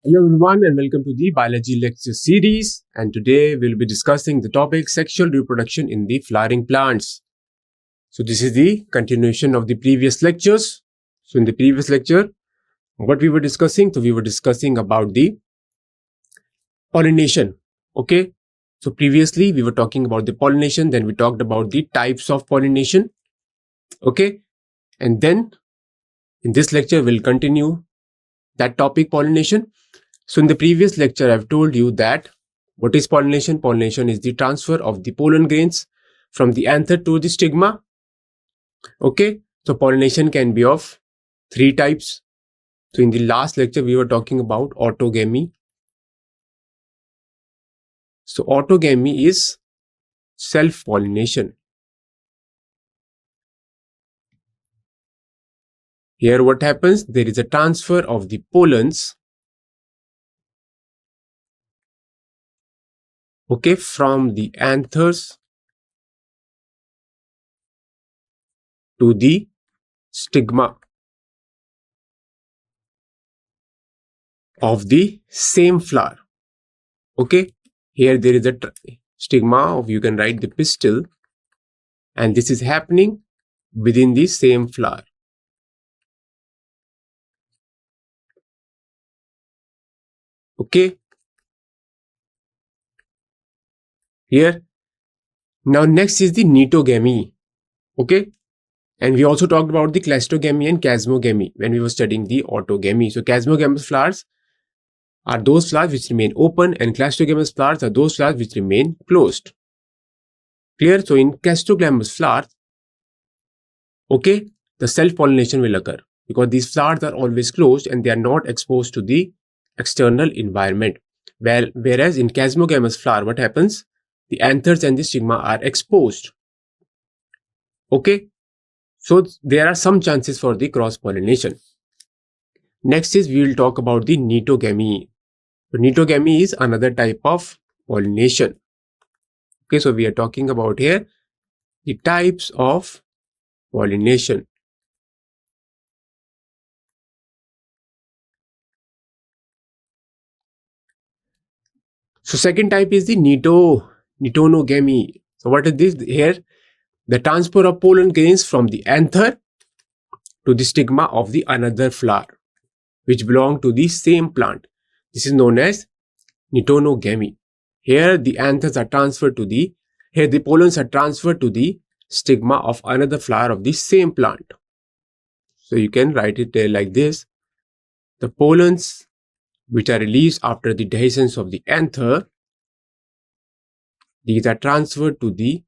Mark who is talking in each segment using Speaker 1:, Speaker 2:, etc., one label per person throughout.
Speaker 1: Hello everyone and welcome to the biology lecture series, and today we'll be discussing the topic sexual reproduction in the flowering plants. So this is the continuation of the previous lectures. So in the previous lecture, what we were discussing? So we were discussing about the pollination. Okay. So previously we were talking about the pollination, then we talked about the types of pollination. Okay. And then in this lecture we'll continue that topic, pollination. So in the previous lecture, I've told you that what is pollination? Pollination is the transfer of the pollen grains from the anther to the stigma. Okay, so pollination can be of three types. So in the last lecture, we were talking about autogamy. So autogamy is self-pollination. Here what happens? There is a transfer of the pollens, okay, from the anthers to the stigma of the same flower. Okay, here there is a stigma of, you can write the pistil, and this is happening within the same flower. Okay, here now next is the geitogamy. Okay, and we also talked about the clastogamy and chasmogamy when we were studying the autogamy. So chasmogamous flowers are those flowers which remain open, and clastogamous flowers are those flowers which remain closed. Clear? So in clastogamous flowers, okay, the self-pollination will occur because these flowers are always closed and they are not exposed to the external environment. Whereas in chasmogamous flower, what happens? The anthers and the stigma are exposed. Okay, so there are some chances for the cross-pollination. Next is we will talk about the geitogamy. So geitogamy is another type of pollination. Okay, so we are talking about here the types of pollination. So second type is the nitonogamy. So what is this? Here, the transfer of pollen grains from the anther to the stigma of the another flower, which belong to the same plant. This is known as nitonogamy. Here, the anthers are transferred to the, here the pollens are transferred to the stigma of another flower of the same plant. So you can write it there like this. The pollens which are released after the dehiscence of the anther, these are transferred to the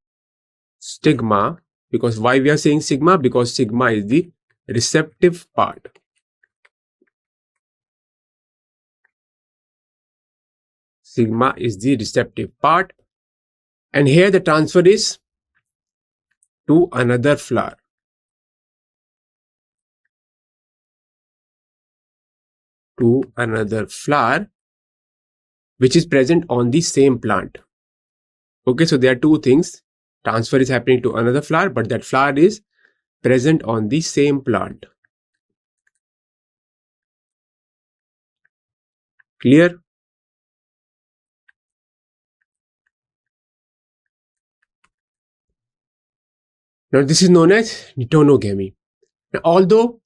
Speaker 1: stigma. Because why we are saying stigma? Because stigma is the receptive part. Stigma is the receptive part, and here the transfer is to another flower. To another flower which is present on the same plant. Okay, so there are two things. Transfer is happening to another flower, but that flower is present on the same plant. Clear? Now this is known as nitonogamy. Now, although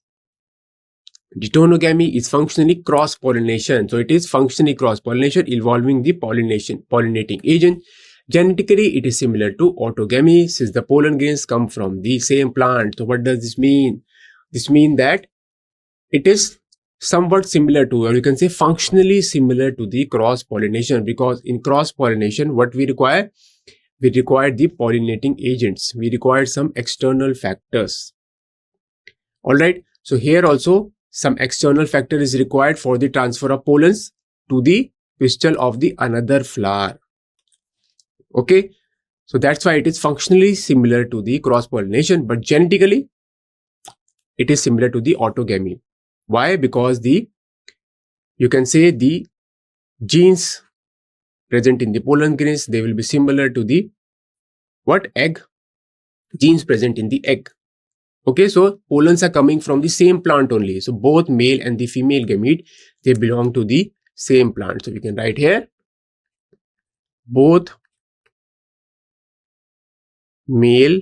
Speaker 1: geitoogamy is functionally cross-pollination, so it is functionally cross-pollination involving the pollinating agent. Genetically, it is similar to autogamy since the pollen grains come from the same plant. So what does this mean? This means that it is somewhat similar to, or you can say functionally similar to the cross-pollination, because in cross-pollination, what we require? We require the pollinating agents. We require some external factors. Alright, so here also some external factor is required for the transfer of pollens to the pistil of the another flower. Okay, so that's why it is functionally similar to the cross-pollination, but genetically it is similar to the autogamy. Why? Because you can say the genes present in the pollen grains, they will be similar to the egg? Genes present in the egg. Okay, so pollens are coming from the same plant only. So both male and the female gamete, they belong to the same plant. So we can write here both male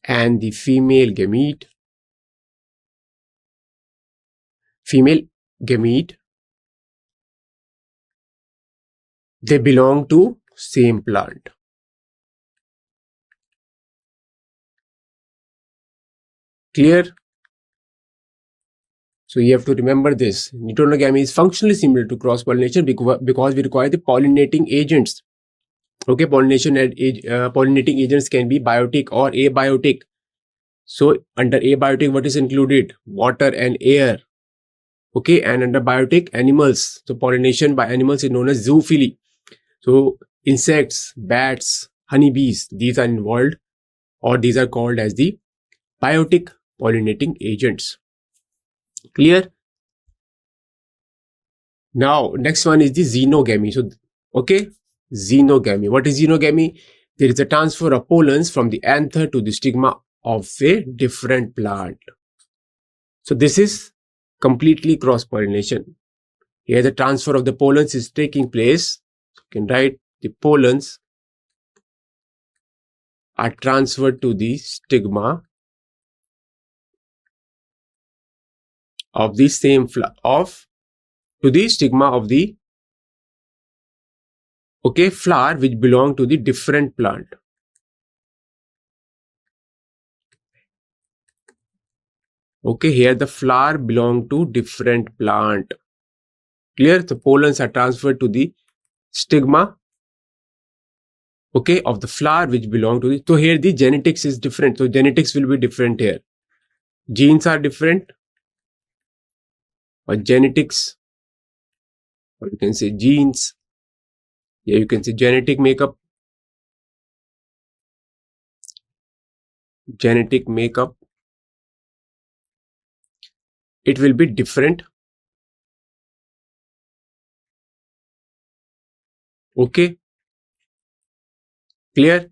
Speaker 1: and the female gamete they belong to same plant. Clear? So you have to remember this. Neutronogamy is functionally similar to cross-pollination because we require the pollinating agents. Okay, pollinating agents can be biotic or abiotic. So under abiotic, what is included? Water and air. Okay, and under biotic, animals. So pollination by animals is known as zoophily. So insects, bats, honeybees, these are involved, or these are called as the biotic pollinating agents. Clear? Now, next one is the xenogamy. So, okay, xenogamy. What is xenogamy? There is a transfer of pollens from the anther to the stigma of a different plant. So, this is completely cross-pollination. Here, the transfer of the pollens is taking place. So you can write the pollens are transferred to the stigma of the same to the stigma of the flower which belong to the different plant. Okay, here the flower belong to different plant. Clear? The pollens are transferred to the stigma of the flower which belong to the. So here the genetics is different. So genetics will be different here. Genes are different, or genetics, or you can say genes. Here you can say genetic makeup. Genetic makeup. It will be different. Okay. Clear?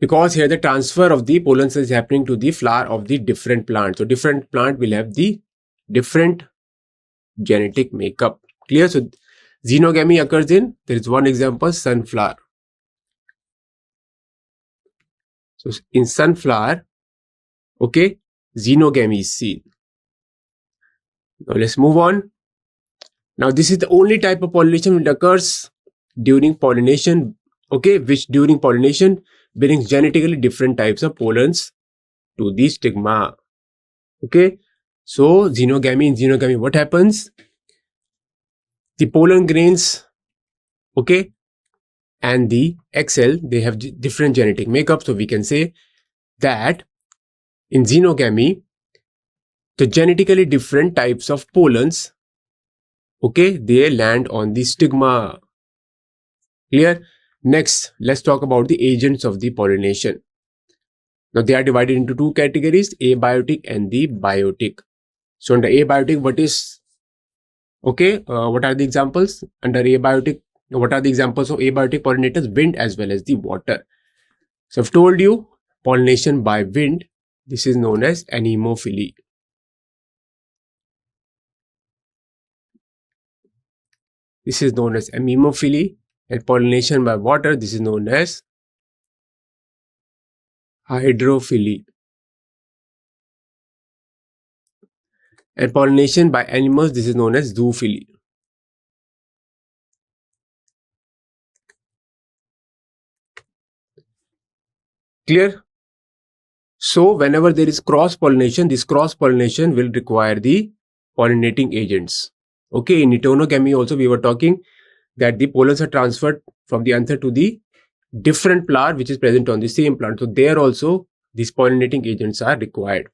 Speaker 1: Because here the transfer of the pollens is happening to the flower of the different plant. So different plant will have the different genetic makeup. Clear? So xenogamy occurs in, there is one example, sunflower. So in sunflower, okay, xenogamy is seen. Now let's move on. Now this is the only type of pollination which occurs during pollination, okay, which during pollination brings genetically different types of pollens to the stigma. Okay, so in xenogamy, what happens? The pollen grains, okay, and the XL, they have different genetic makeup. So we can say that in xenogamy, the genetically different types of pollens, okay, they land on the stigma. Clear? Next, let's talk about the agents of the pollination. Now they are divided into two categories, abiotic and the biotic. So under abiotic, what are the examples? Under abiotic, what are the examples of abiotic pollinators? Wind as well as the water. So I've told you, pollination by wind, this is known as anemophily. This is known as anemophily. And pollination by water, this is known as hydrophily. And pollination by animals, this is known as zoophily. Clear? So whenever there is cross-pollination, this cross-pollination will require the pollinating agents. Okay, in neutronogamy also we were talking that the pollens are transferred from the anther to the different flower which is present on the same plant. So there also these pollinating agents are required.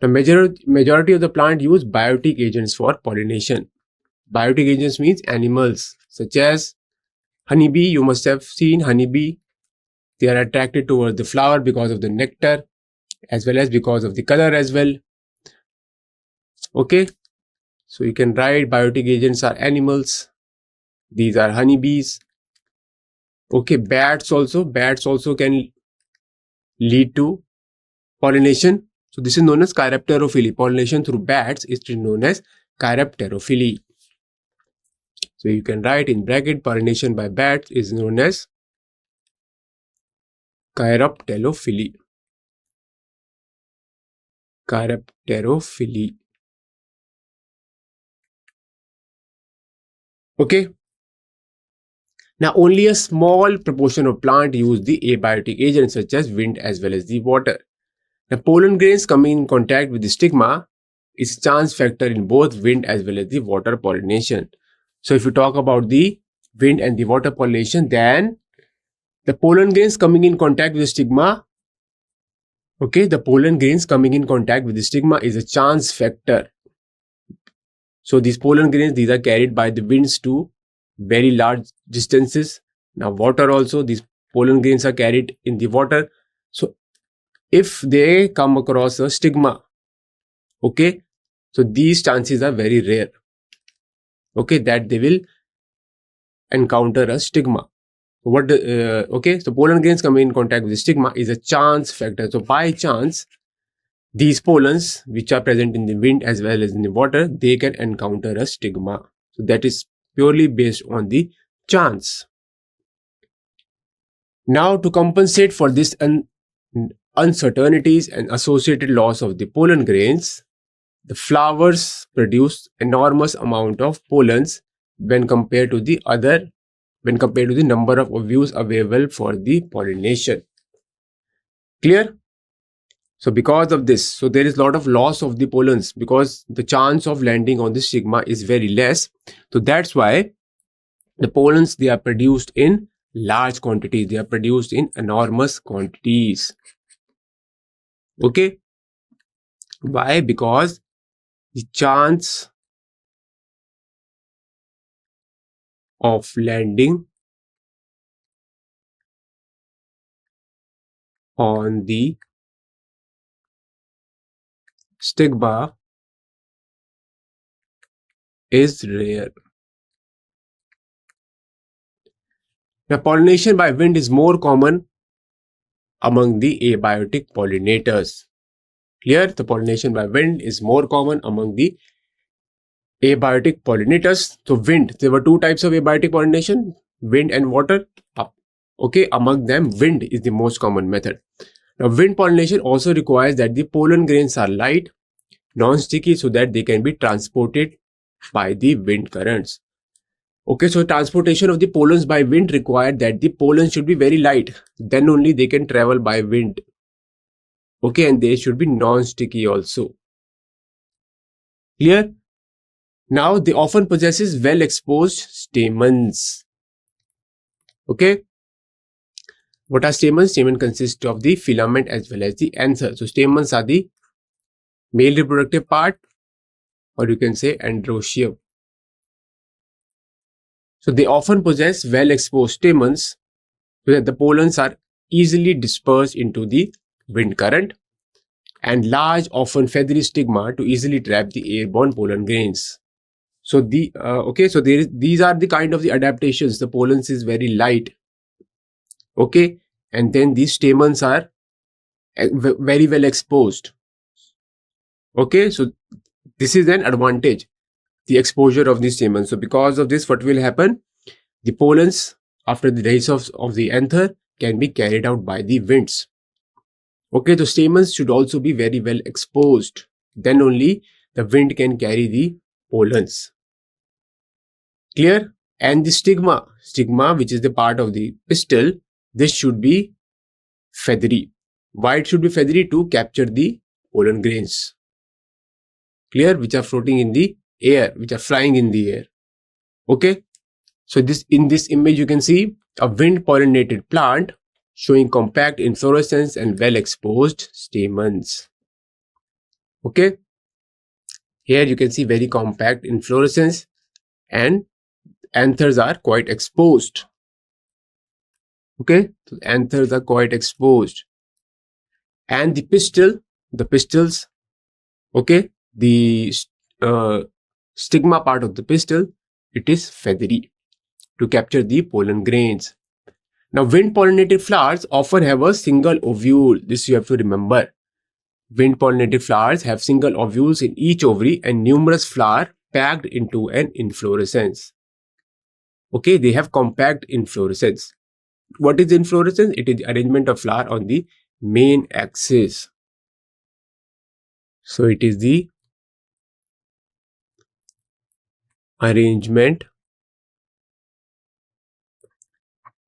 Speaker 1: The majority of the plant use biotic agents for pollination. Biotic agents means animals such as honeybee. You must have seen honeybee. They are attracted towards the flower because of the nectar as well as because of the color as well. Okay, so you can write biotic agents are animals. These are honeybees. Okay, bats also can lead to pollination. So this is known as chiropterophily. Pollination through bats is known as chiropterophily. So you can write in bracket, pollination by bats is known as chiropterophily. Chiropterophily. Okay. Now, only a small proportion of plant use the abiotic agents such as wind as well as the water. Now, pollen grains coming in contact with the stigma is a chance factor in both wind as well as the water pollination. So, if you talk about the wind and the water pollination, then the pollen grains coming in contact with the stigma, okay, the pollen grains coming in contact with the stigma is a chance factor. So, these pollen grains, these are carried by the winds to very large distances. Now, water also, these pollen grains are carried in the water. So, if they come across a stigma, okay, so these chances are very rare, okay, that they will encounter a stigma. Okay, so pollen grains coming in contact with the stigma is a chance factor. So by chance, these pollens which are present in the wind as well as in the water, they can encounter a stigma. So that is purely based on the chance. Now, to compensate for this uncertainties and associated loss of the pollen grains, the flowers produce enormous amount of pollens when compared to the number of ovules available for the pollination. Clear? So because of this, so there is a lot of loss of the pollens because the chance of landing on the stigma is very less. So that's why the pollens, they are produced in large quantities. They are produced in enormous quantities. Okay. Why? Because the chance of landing on the stigma is rare. Now, pollination by wind is more common among the abiotic pollinators. Clear? The pollination by wind is more common among the abiotic pollinators. So wind, there were two types of abiotic pollination, wind and water. Okay, among them, wind is the most common method. Now, wind pollination also requires that the pollen grains are light, non-sticky, so that they can be transported by the wind currents. Okay, so transportation of the pollens by wind required that the pollen should be very light. Then only they can travel by wind. Okay, and they should be non-sticky also. Clear? Now, they often possesses well-exposed stamens. Okay. What are stamens? Stamen consist of the filament as well as the anther. So, stamens are the male reproductive part, or you can say androecium. So, they often possess well-exposed stamens so that the pollens are easily dispersed into the wind current, and large, often feathery stigma to easily trap the airborne pollen grains. So these are the kind of the adaptations. The pollens is very light, okay, and then these stamens are very well exposed. Okay, so this is an advantage, the exposure of these stamens. So because of this, what will happen? The pollens after the rise of the anther can be carried out by the winds. Okay, the stamens should also be very well exposed. Then only the wind can carry the pollens. Clear? And the stigma, which is the part of the pistil, this should be feathery. Why it should be feathery? To capture the pollen grains. Clear? Which are floating in the air, which are flying in the air. Okay. So in this image you can see a wind pollinated plant showing compact inflorescence and well exposed stamens. Okay. Here you can see very compact inflorescence and anthers are quite exposed. Okay, so anthers are quite exposed. And the pistils, okay, the stigma part of the pistil, it is feathery to capture the pollen grains. Now, wind pollinated flowers often have a single ovule. This you have to remember. Wind pollinated flowers have single ovules in each ovary and numerous flowers packed into an inflorescence. Okay, they have compact inflorescence. What is inflorescence? It is the arrangement of flower on the main axis. So it is the arrangement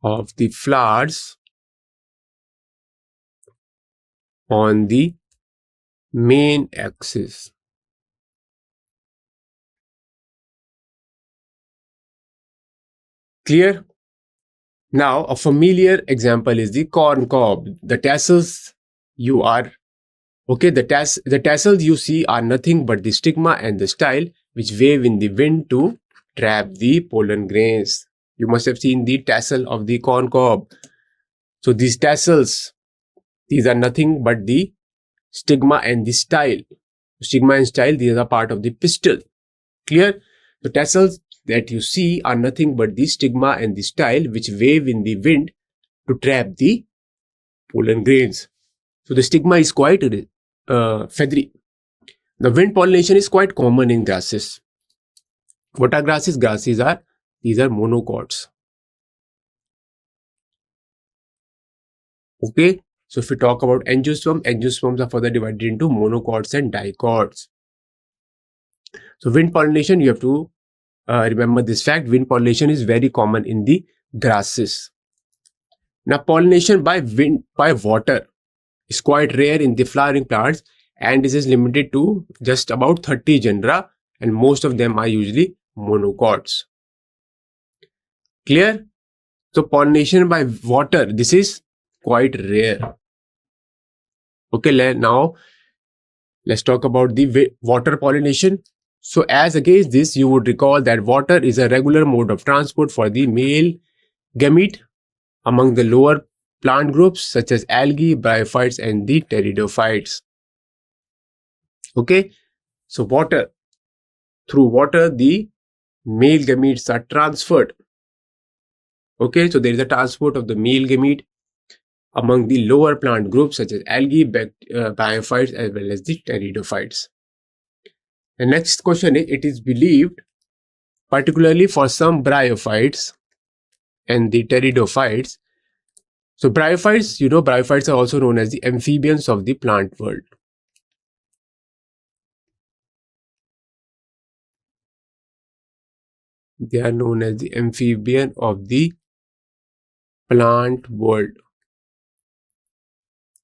Speaker 1: of the flowers on the main axis. Clear? Now, a familiar example is the corn cob. The tassels the tassels you see are nothing but the stigma and the style which wave in the wind to trap the pollen grains. You must have seen the tassel of the corn cob. So these tassels, these are nothing but the stigma and the style. Stigma and style, these are part of the pistil. Clear? The tassels that you see are nothing but the stigma and the style which wave in the wind to trap the pollen grains. So the stigma is quite feathery. The wind pollination is quite common in grasses. What are grasses? These are monocots. Okay. So if we talk about angiosperms are further divided into monocots and dicots. So wind pollination, you have to remember this fact. Wind pollination is very common in the grasses. Now pollination by water is quite rare in the flowering plants, and this is limited to just about 30 genera, and most of them are usually monocots. Clear? So pollination by water, this is quite rare. Okay, now let's talk about the water pollination. So as against this, you would recall that water is a regular mode of transport for the male gamete among the lower plant groups such as algae, bryophytes and the pteridophytes. Okay, so through water the male gametes are transferred. Okay, so there is a transport of the male gamete among the lower plant groups such as algae, bryophytes as well as the pteridophytes. The next question is, it is believed, particularly for some bryophytes and the pteridophytes. So bryophytes, bryophytes are also known as the amphibians of the plant world. They are known as the amphibian of the plant world.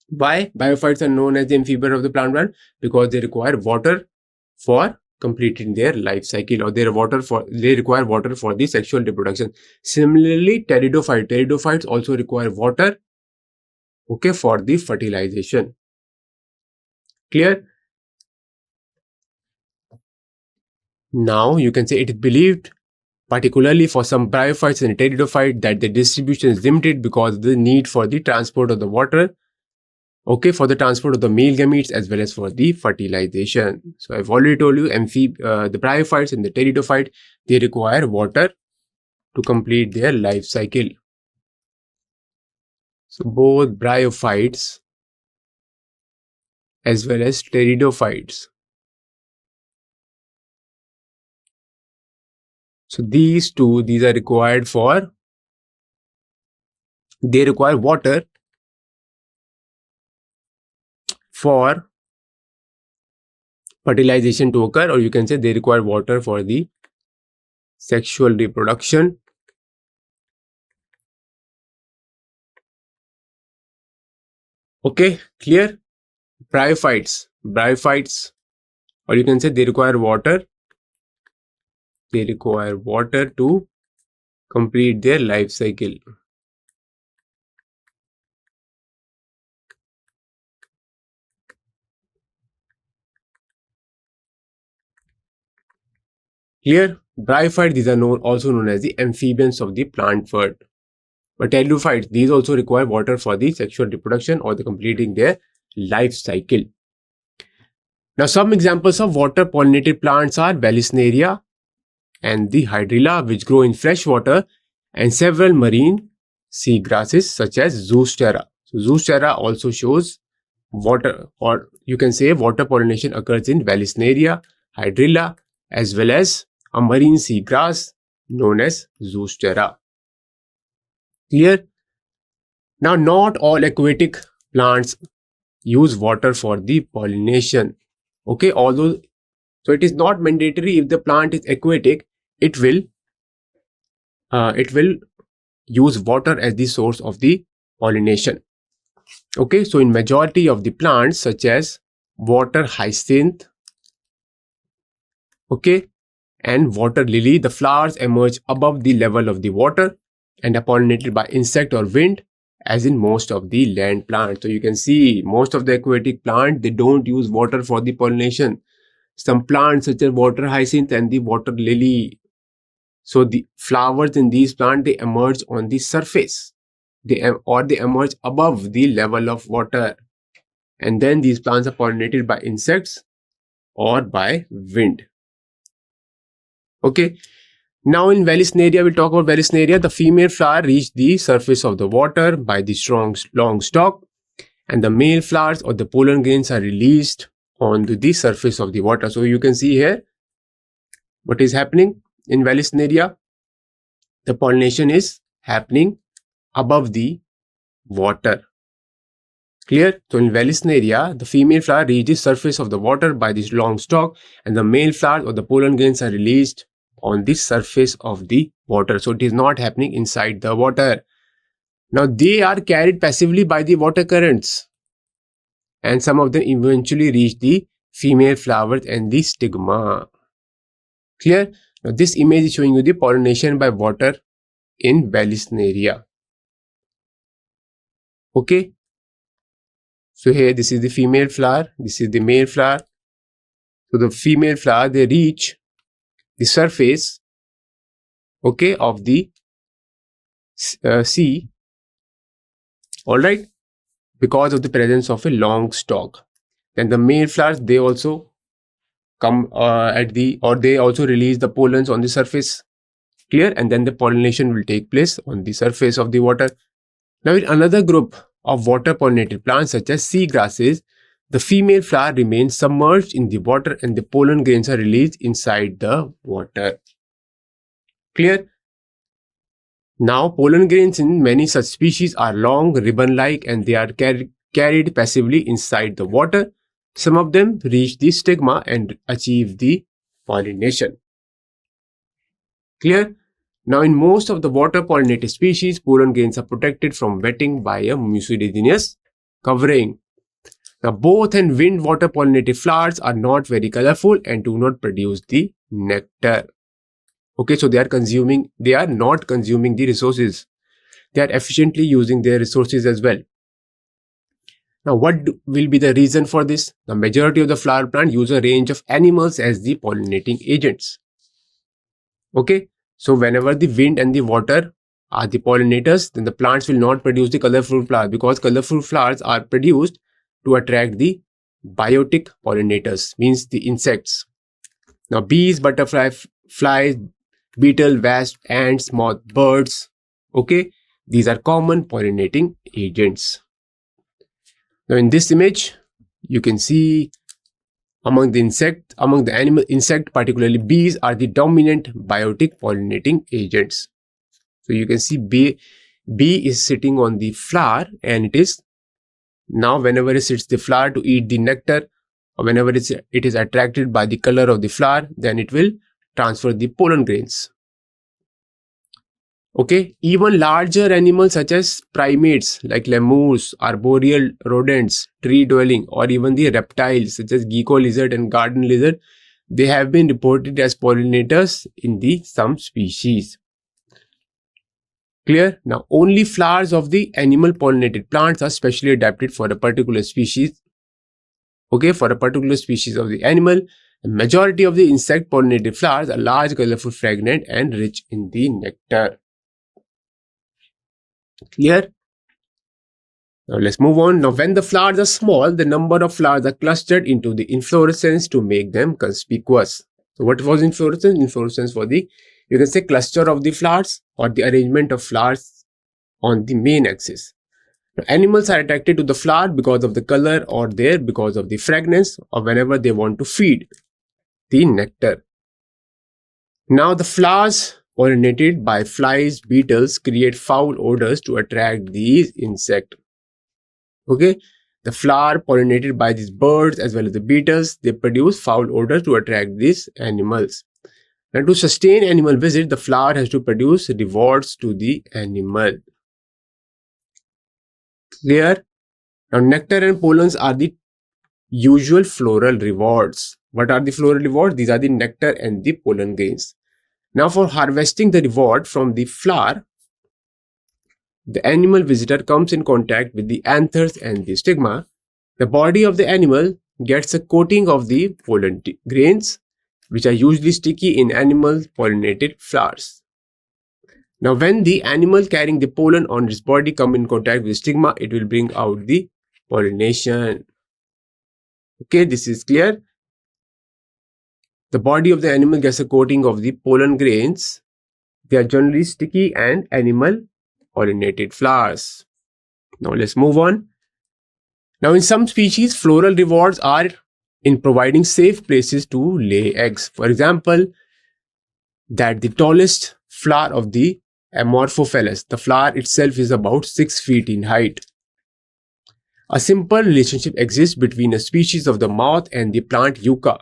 Speaker 1: Why bryophytes are known as the amphibian of the plant world? Because they require water for completing their life cycle, or they require water for the sexual reproduction. Similarly, pteridophytes also require water, okay, for the fertilization. Clear? Now you can say it is believed, particularly for some bryophytes and pteridophytes, that the distribution is limited because of the need for the transport of the water, okay, for the transport of the male gametes as well as for the fertilization. So I've already told you, the bryophytes and the pteridophytes, they require water to complete their life cycle. So both bryophytes as well as pteridophytes. So these are required they require water for fertilization to occur, or you can say they require water for the sexual reproduction. Okay, clear? Bryophytes, or you can say they require water. They require water to complete their life cycle. Clear? Bryophytes, these are also known as the amphibians of the plant world. But pteridophytes, these also require water for the sexual reproduction or the completing their life cycle. Now, some examples of water pollinated plants are Vallisneria and the hydrilla, which grow in fresh water, and several marine sea grasses such as Zostera. So Zostera also shows water, or you can say water pollination occurs in Vallisneria, hydrilla, as well as a marine sea grass known as Zoostera. Clear? Now, not all aquatic plants use water for the pollination. Okay, although, so it is not mandatory. If the plant is aquatic, it will use water as the source of the pollination. Okay, so in majority of the plants such as water hyacinth, okay, and water lily, the flowers emerge above the level of the water and are pollinated by insect or wind, as in most of the land plants. So you can see most of the aquatic plants, they don't use water for the pollination. Some plants such as water hyacinth and the water lily, so the flowers in these plants, they emerge on the surface. They emerge above the level of water. And then these plants are pollinated by insects or by wind. Okay. Now in Vallisneria, we'll talk about Vallisneria. The female flower reach the surface of the water by the strong long stalk, and the male flowers or the pollen grains are released onto the surface of the water. So you can see here what is happening in Vallisneria. The pollination is happening above the water. Clear? So in Vallisneria, the female flower reaches the surface of the water by this long stalk, and the male flowers or the pollen grains are released on the surface of the water. So it is not happening inside the water. Now they are carried passively by the water currents, and some of them eventually reach the female flowers and the stigma. Clear? Now this image is showing you the pollination by water in Vallisneria. Okay. So here this is the female flower, this is the male flower. So the female flower, they reach the surface, okay, of the sea, all right, because of the presence of a long stalk. Then the male flowers, they also come they also release the pollens on the surface. Clear? And then the pollination will take place on the surface of the water. Now in another group of water pollinated plants such as sea grasses, the female flower remains submerged in the water and the pollen grains are released inside the water. Clear? Now pollen grains in many such species are long, ribbon-like, and they are carried passively inside the water. Some of them reach the stigma and achieve the pollination. Clear? Now in most of the water pollinated species, pollen grains are protected from wetting by a mucilaginous covering. Now both and wind water pollinated flowers are not very colorful and do not produce the nectar. Okay, so they are not consuming the resources. They are efficiently using their resources as well. Now what will be the reason for this? The majority of the flower plant use a range of animals as the pollinating agents. Okay, so whenever the wind and the water are the pollinators, then the plants will not produce the colorful flowers, because colorful flowers are produced to attract the biotic pollinators, means the insects. Now bees, butterflies, flies, beetle, wasp, ants, moth, birds, okay, these are common pollinating agents. Now in this image, you can see among the animal insect, particularly bees, are the dominant biotic pollinating agents. So you can see bee is sitting on the flower, and it is now whenever it hits the flower to eat the nectar, or whenever it is attracted by the color of the flower, then it will transfer the pollen grains. Okay, even larger animals such as primates like lemurs, arboreal rodents, tree dwelling, or even the reptiles such as gecko lizard and garden lizard, they have been reported as pollinators in some species. Clear? Now only flowers of the animal pollinated plants are specially adapted for a particular species. Okay, for a particular species of the animal. The majority of the insect pollinated flowers are large, colorful, fragrant, and rich in the nectar. Clear? Now let's move on. Now when the flowers are small, the number of flowers are clustered into the inflorescence to make them conspicuous. So what was inflorescence? Inflorescence for the, you can say, cluster of the flowers or the arrangement of flowers on the main axis. Now, animals are attracted to the flower because of the color or because of the fragrance, or whenever they want to feed the nectar. Now the flowers, pollinated by flies, beetles create foul odors to attract these insects. Okay, the flower pollinated by these birds as well as the beetles, they produce foul odor to attract these animals. Now, to sustain animal visit, the flower has to produce rewards to the animal. Clear? Now, nectar and pollens are the usual floral rewards. What are the floral rewards? These are the nectar and the pollen grains. Now, for harvesting the reward from the flower, the animal visitor comes in contact with the anthers and the stigma. The body of the animal gets a coating of the pollen grains, which are usually sticky in animal pollinated flowers. Now, when the animal carrying the pollen on its body come in contact with the stigma, it will bring out the pollination. Okay, this is clear. The body of the animal gets a coating of the pollen grains. They are generally sticky and animal pollinated flowers. Now, let's move on. Now, in some species, floral rewards are in providing safe places to lay eggs. For example, that the tallest flower of the Amorphophallus, the flower itself is about 6 feet in height. A simple relationship exists between a species of the moth and the plant Yucca,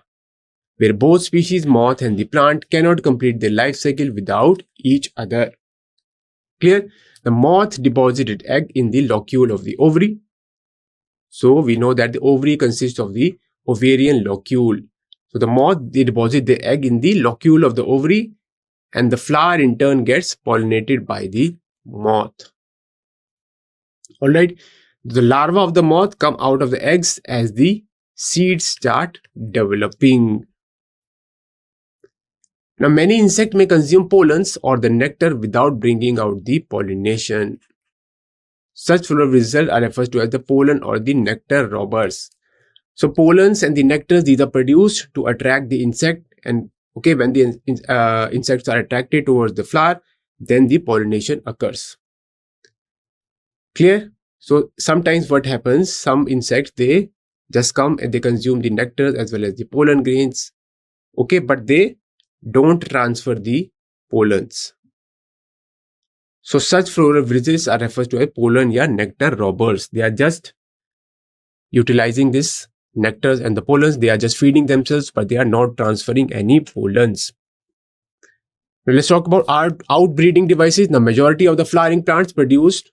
Speaker 1: where both species, moth and the plant, cannot complete their life cycle without each other. Clear? The moth deposited egg in the locule of the ovary. So we know that the ovary consists of the ovarian locule. So the moth, they deposit the egg in the locule of the ovary, and the flower in turn gets pollinated by the moth. Alright, the larvae of the moth come out of the eggs as the seeds start developing. Now, many insects may consume pollens or the nectar without bringing out the pollination. Such floral results are referred to as the pollen or the nectar robbers. So, pollens and the nectars, these are produced to attract the insect, and okay, when the insects are attracted towards the flower, then the pollination occurs. Clear? So, sometimes what happens, some insects, they just come and they consume the nectar as well as the pollen grains. Okay, but they don't transfer the pollens. So, such floral visits are referred to as pollen or nectar robbers. They are just utilizing this nectars and the pollens. They are just feeding themselves, but they are not transferring any pollens. Now, let's talk about outbreeding devices. The majority of the flowering plants produced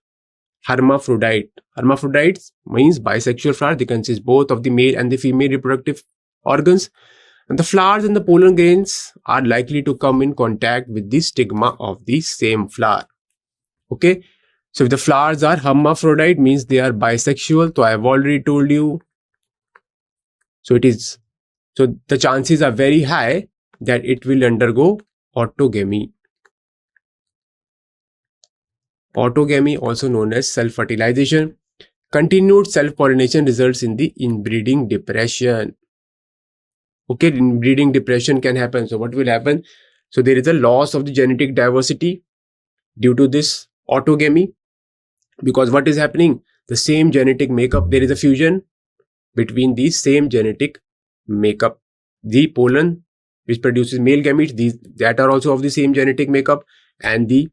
Speaker 1: hermaphrodite. Hermaphrodites means bisexual flower. They consist both of the male and the female reproductive organs. And the flowers and the pollen grains are likely to come in contact with the stigma of the same flower. Okay. So if the flowers are hermaphrodite, means they are bisexual. So I have already told you. So the chances are very high that it will undergo autogamy. Autogamy, also known as self-fertilization. Continued self-pollination results in the inbreeding depression. Okay, inbreeding depression can happen. So what will happen? So there is a loss of the genetic diversity due to this autogamy, because what is happening? The same genetic makeup, there is a fusion between the same genetic makeup. The pollen, which produces male gametes, these that are also of the same genetic makeup, and the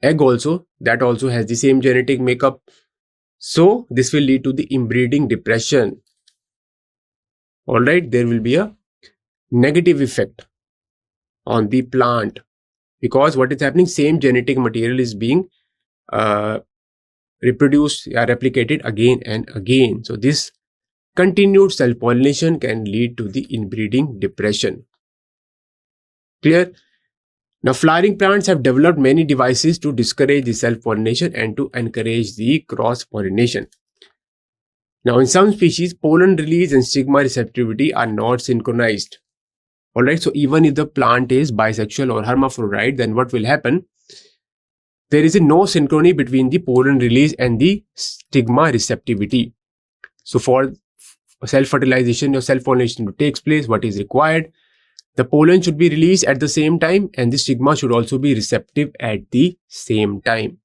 Speaker 1: egg also, that also has the same genetic makeup. So this will lead to the inbreeding depression. Alright, there will be a negative effect on the plant, because what is happening, same genetic material is being reproduced or replicated again and again. So this continued self-pollination can lead to the inbreeding depression. Clear? Now, flowering plants have developed many devices to discourage the self-pollination and to encourage the cross-pollination. Now, in some species, pollen release and stigma receptivity are not synchronized. Alright, so even if the plant is bisexual or hermaphrodite, then what will happen? There is no synchrony between the pollen release and the stigma receptivity. So for self-fertilization or self-pollination to take place, what is required? The pollen should be released at the same time, and the stigma should also be receptive at the same time.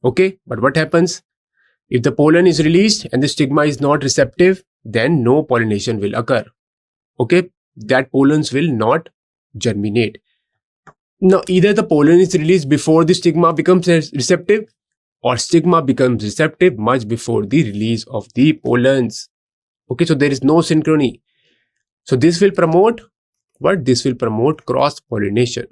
Speaker 1: Okay, but what happens? If the pollen is released and the stigma is not receptive, then no pollination will occur. Okay, that pollens will not germinate. Now, either the pollen is released before the stigma becomes receptive, or stigma becomes receptive much before the release of the pollens. Okay, so there is no synchrony. So this will promote what? This will promote cross-pollination.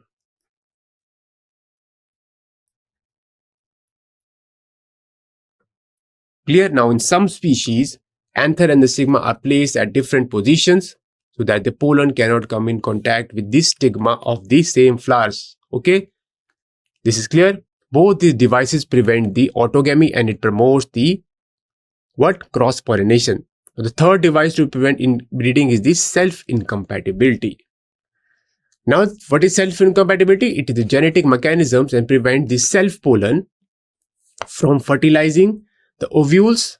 Speaker 1: Clear? Now, in some species, anther and the stigma are placed at different positions so that the pollen cannot come in contact with the stigma of the same flowers. Okay, this is clear. Both these devices prevent the autogamy and it promotes the what? Cross-pollination. The third device to prevent inbreeding is the self-incompatibility. Now, what is self-incompatibility? It is the genetic mechanisms and prevent the self-pollen from fertilizing the ovules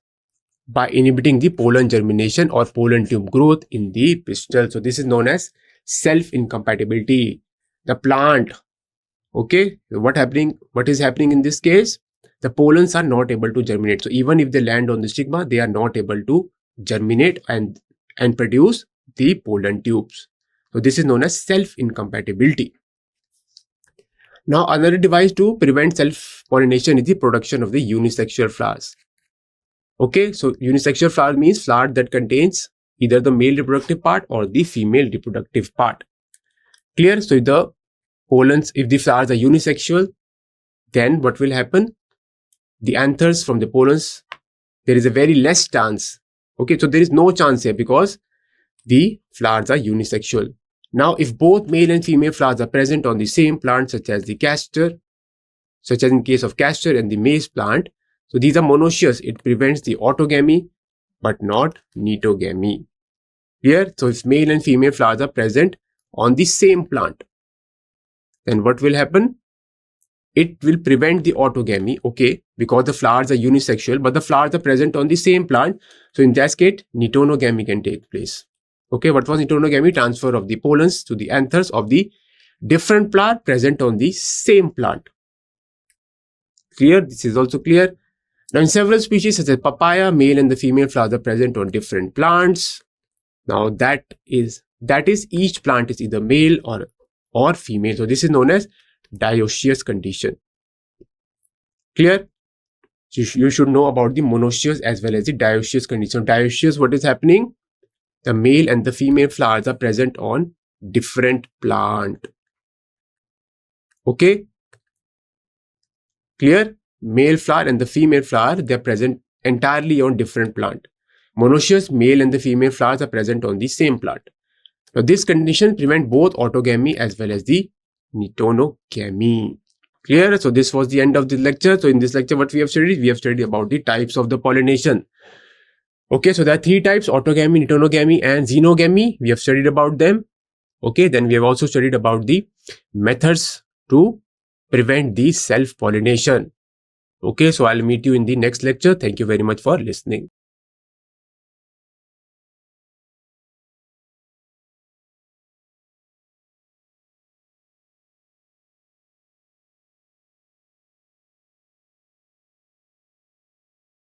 Speaker 1: by inhibiting the pollen germination or pollen tube growth in the pistil. So this is known as self-incompatibility. The plant, okay, what is happening in this case? The pollens are not able to germinate. So even if they land on the stigma, they are not able to germinate and produce the pollen tubes. So this is known as self-incompatibility. Now, another device to prevent self-pollination is the production of the unisexual flowers. Okay, so unisexual flower means flower that contains either the male reproductive part or the female reproductive part. Clear? So if the pollens, if the flowers are unisexual, then what will happen? The anthers from the pollens, there is a very less chance. Okay, so there is no chance here because the flowers are unisexual. Now, if both male and female flowers are present on the same plant, such as the castor, such as in case of castor and the maize plant, so these are monoecious. It prevents the autogamy, but not neotogamy. Clear? So if male and female flowers are present on the same plant, then what will happen? It will prevent the autogamy, okay, because the flowers are unisexual, but the flowers are present on the same plant. So in that case, neotogamy can take place. Okay, what was neotogamy? Transfer of the pollens to the anthers of the different plant present on the same plant. Clear? This is also clear. Now, in several species such as papaya, male and the female flowers are present on different plants. Now, that is each plant is either male or female. So this is known as dioecious condition. Clear? So you should know about the monoecious as well as the dioecious condition. Dioecious, what is happening? The male and the female flowers are present on different plant. Okay? Clear? Male flower and the female flower, they are present entirely on different plant. Monoecious, male and the female flowers are present on the same plant. Now, this condition prevents both autogamy as well as the neotogamy. Clear? So this was the end of the lecture. So in this lecture, what we have studied about the types of the pollination. Okay, so there are three types: autogamy, neotogamy, and xenogamy. We have studied about them. Okay, then we have also studied about the methods to prevent the self-pollination. Okay, so I'll meet you in the next lecture. Thank you very much for listening.